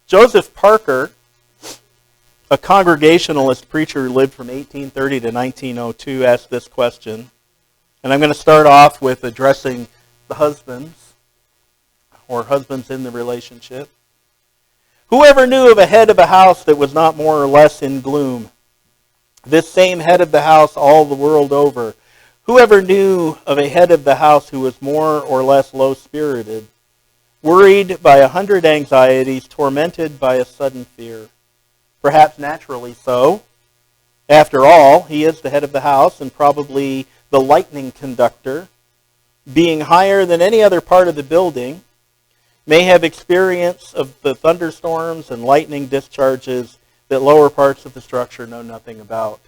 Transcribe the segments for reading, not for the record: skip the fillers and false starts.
Joseph Parker, a Congregationalist preacher who lived from 1830 to 1902, asked this question. And I'm going to start off with addressing the husbands, or husbands in the relationship. Whoever knew of a head of a house that was not more or less in gloom? This same head of the house all the world over. Whoever knew of a head of the house who was more or less low-spirited, worried by 100 anxieties, tormented by a sudden fear? Perhaps naturally so. After all, he is the head of the house and probably the lightning conductor, being higher than any other part of the building, may have experience of the thunderstorms and lightning discharges that lower parts of the structure know nothing about.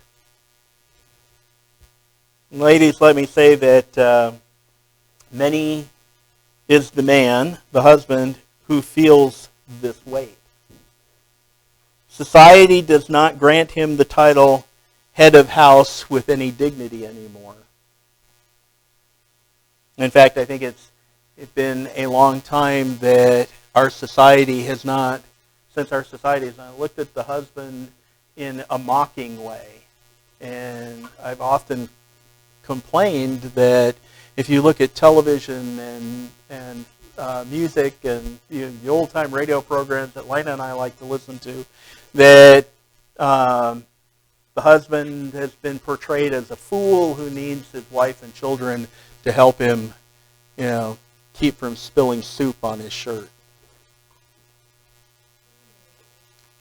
Ladies, let me say that many is the man, the husband, who feels this weight. Society does not grant him the title head of house with any dignity anymore. In fact, I think it's been a long time that our society has not looked at the husband in a mocking way. And I've often complained that if you look at television and music and the old-time radio programs that Lena and I like to listen to, that the husband has been portrayed as a fool who needs his wife and children to help him, keep from spilling soup on his shirt.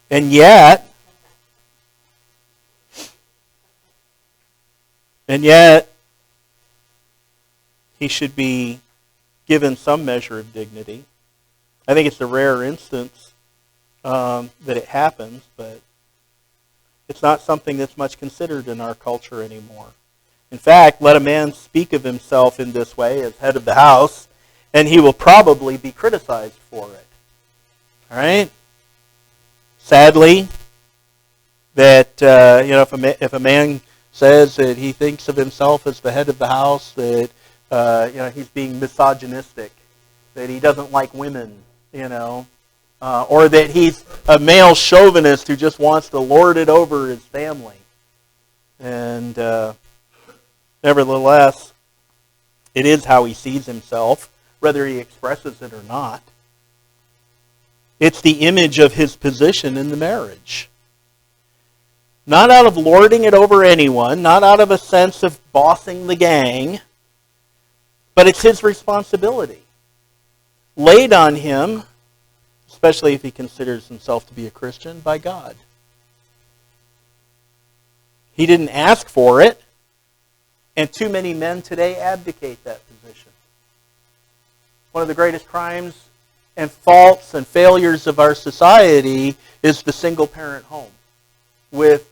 And yet, he should be given some measure of dignity. I think it's a rare instance that it happens, but it's not something that's much considered in our culture anymore. In fact, let a man speak of himself in this way as head of the house, and he will probably be criticized for it. All right? Sadly, that if a man says that he thinks of himself as the head of the house, that he's being misogynistic, that he doesn't like women, or that he's a male chauvinist who just wants to lord it over his family. And nevertheless, it is how he sees himself, whether he expresses it or not. It's the image of his position in the marriage. Not out of lording it over anyone, not out of a sense of bossing the gang, but it's his responsibility, laid on him, especially if he considers himself to be a Christian, by God. He didn't ask for it, and too many men today abdicate that position. One of the greatest crimes and faults and failures of our society is the single-parent home, with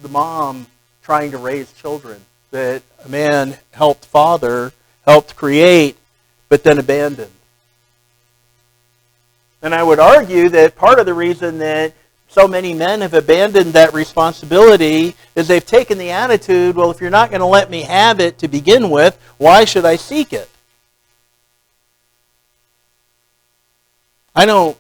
the mom trying to raise children that a man helped father, helped create, but then abandoned. And I would argue that part of the reason that so many men have abandoned that responsibility is they've taken the attitude, well, if you're not going to let me have it to begin with, why should I seek it? I don't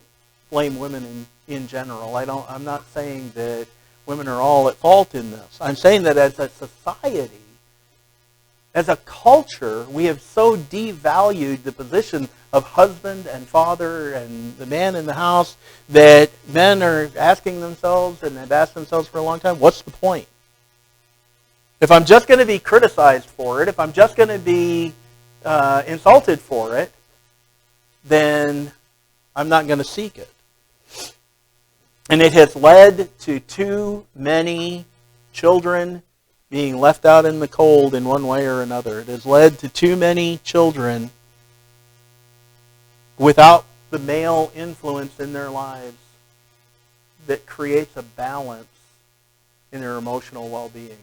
blame women in general. I'm not saying that women are all at fault in this. I'm saying that as a society, as a culture, we have so devalued the position of husband and father and the man in the house that men are asking themselves, and have asked themselves for a long time, what's the point? If I'm just going to be criticized for it, if I'm just going to be insulted for it, then I'm not going to seek it. And it has led to too many children being left out in the cold in one way or another. It has led to too many children without the male influence in their lives that creates a balance in their emotional well-being.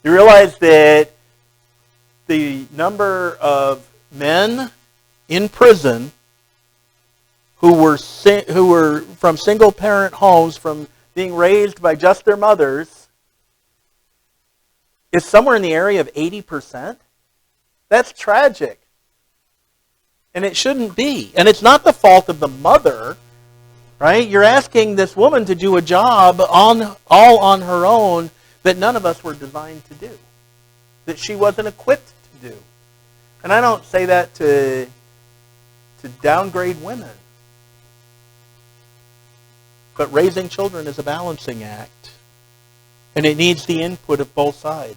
You realize that the number of men in prison who were from single-parent homes, from being raised by just their mothers, is somewhere in the area of 80%. That's tragic. And it shouldn't be. And it's not the fault of the mother Right? You're asking this woman to do a job all on her own that none of us were designed to do, that she wasn't equipped to do. And I don't say that to downgrade women. But raising children is a balancing act. And it needs the input of both sides.